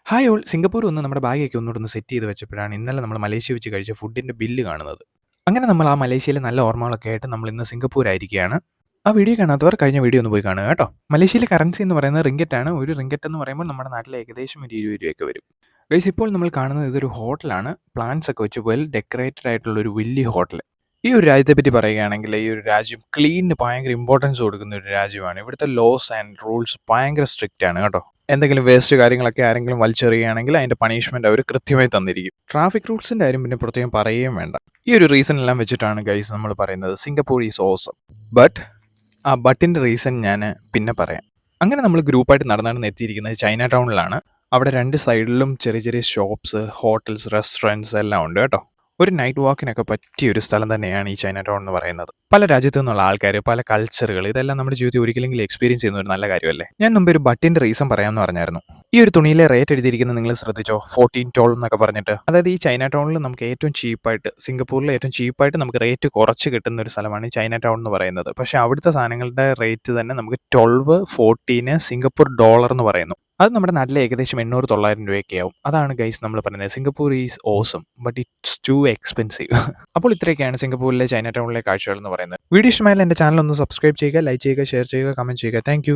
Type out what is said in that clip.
Hi all Singapore ഒന്ന് നമ്മുടെ ബാഗൊക്കെ ഒന്നുകൂടെ സെറ്റ് ചെയ്ത് വെച്ചപ്പോഴാണ് ഇന്നലെ നമ്മൾ മലേഷ്യ വെച്ച് കഴിച്ച ഫുഡിൻ്റെ ബില്ല് കാണുന്നത്. അങ്ങനെ നമ്മൾ ആ മലേഷ്യയിലെ നല്ല ഓർമ്മകളൊക്കെ ആയിട്ട് നമ്മൾ ഇന്ന് സിംഗപ്പൂരായിരിക്കുകയാണ്. ആ വീഡിയോ കാണാത്തവർ കഴിഞ്ഞ വീഡിയോ ഒന്ന് പോയി കാണുക കേട്ടോ. മലേഷ്യയിലെ കറൻസി എന്ന് പറയുന്നത് റിങ്കറ്റ് ആണ്. ഒരു റിങ്കറ്റ് എന്ന് പറയുമ്പോൾ നമ്മുടെ നാട്ടിൽ ഏകദേശം ഒരു 20 രൂപയൊക്കെ വരും. ഗൈസ്, ഇപ്പോൾ നമ്മൾ കാണുന്നത് ഇതൊരു ഹോട്ടലാണ്. പ്ലാന്റ്സ് ഒക്കെ വെച്ച് വെൽ ഡെക്കറേറ്റഡ് ആയിട്ടുള്ള ഒരു വലിയ ഹോട്ടൽ. ഈ ഒരു രാജ്യത്തെ പറ്റി പറയുകയാണെങ്കിൽ ഈ ഒരു രാജ്യം ക്ലീനിന് ഭയങ്കര ഇമ്പോർട്ടൻസ് കൊടുക്കുന്ന ഒരു രാജ്യമാണ്. ഇവിടുത്തെ ലോസ് ആൻഡ് റൂൾസ് ഭയങ്കര സ്ട്രിക്റ്റ് ആണ് കേട്ടോ. എന്തെങ്കിലും വേസ്റ്റ് കാര്യങ്ങളൊക്കെ ആരെങ്കിലും വലിച്ചെറിയുകയാണെങ്കിൽ അതിന്റെ പണിഷ്മെന്റ് അവർ കൃത്യമായി തന്നിരിക്കും. ട്രാഫിക് റൂൾസിന്റെ കാര്യം പിന്നെ പ്രത്യേകം പറയുകയും വേണ്ട. ഈ ഒരു റീസൺ എല്ലാം വെച്ചിട്ടാണ് ഗൈസ് നമ്മൾ പറയുന്നത് സിംഗപ്പൂർ ഈസ് ഓസം. ബട്ട് ആ ബട്ടിന്റെ റീസൺ ഞാൻ പിന്നെ പറയാം. അങ്ങനെ നമ്മൾ ഗ്രൂപ്പായിട്ട് നടന്നാണ് എത്തിയിരിക്കുന്നത് ചൈന ടൗണിലാണ്. അവിടെ രണ്ട് സൈഡിലും ചെറിയ ചെറിയ ഷോപ്സ്, ഹോട്ടൽസ്, റെസ്റ്റോറൻറ്റ്സ് എല്ലാം ഉണ്ട് കേട്ടോ. ഒരു നൈറ്റ് വാക്കിനൊക്കെ പറ്റിയ ഒരു സ്ഥലം തന്നെയാണ് ഈ ചൈന ടൗൺ എന്ന് പറയുന്നത്. പല രാജ്യത്തു നിന്നുള്ള ആൾക്കാർ, പല കൾച്ചറുകൾ, ഇതെല്ലാം നമ്മുടെ ജീവിതത്തിൽ ഒരിക്കലെങ്കിലും എക്സ്പീരിയൻസ് ചെയ്യുന്ന ഒരു നല്ല കാര്യമല്ലേ. ഞാൻ മുമ്പ് ഒരു ബട്ടിന്റെ റീസൺ പറയാമെന്ന് പറഞ്ഞായിരുന്നു. ഈ ഒരു തുണിയിലെ റേറ്റ് എഴുതിയിരിക്കുന്നത് നിങ്ങൾ ശ്രദ്ധിച്ചോ, 14 എന്നൊക്കെ പറഞ്ഞിട്ട്. അതായത് ഈ ചൈന ടൗണിൽ നമുക്ക് ഏറ്റവും ചീപ്പായിട്ട്, സിംഗപ്പൂരിൽ ഏറ്റവും ചീപ്പായിട്ട് നമുക്ക് റേറ്റ് കുറച്ച് കിട്ടുന്ന ഒരു സ്ഥലമാണ് ഈ ചൈന ടൗൺ എന്ന് പറയുന്നത്. പക്ഷേ അവിടുത്തെ സാധനങ്ങളുടെ റേറ്റ് തന്നെ നമുക്ക് 14 സിംഗപ്പൂർ ഡോളർ എന്ന് പറയുന്നു. അത് നമ്മുടെ നാട്ടിലെ ഏകദേശം 800-900 രൂപയൊക്കെ ആവും. അതാണ് ഗൈസ് നമ്മൾ പറയുന്നത് Singapore is awesome but it's to expensive. അപ്പോൾ ഇത്രയൊക്കെയാണ് സിംഗപ്പൂരിലെ ചൈന ടൗണിലെ കാഴ്ചകൾ എന്ന് പറയുന്നത്. വീഡിയോ ഇഷ്ടമായാലും എൻ്റെ ചാനൽ ഒന്ന് സബ്സ്ക്രൈബ് ചെയ്യുക, ലൈക്ക് ചെയ്യുക, ഷെയർ ചെയ്യുക, കമൻറ്റ് ചെയ്യുക. താങ്ക്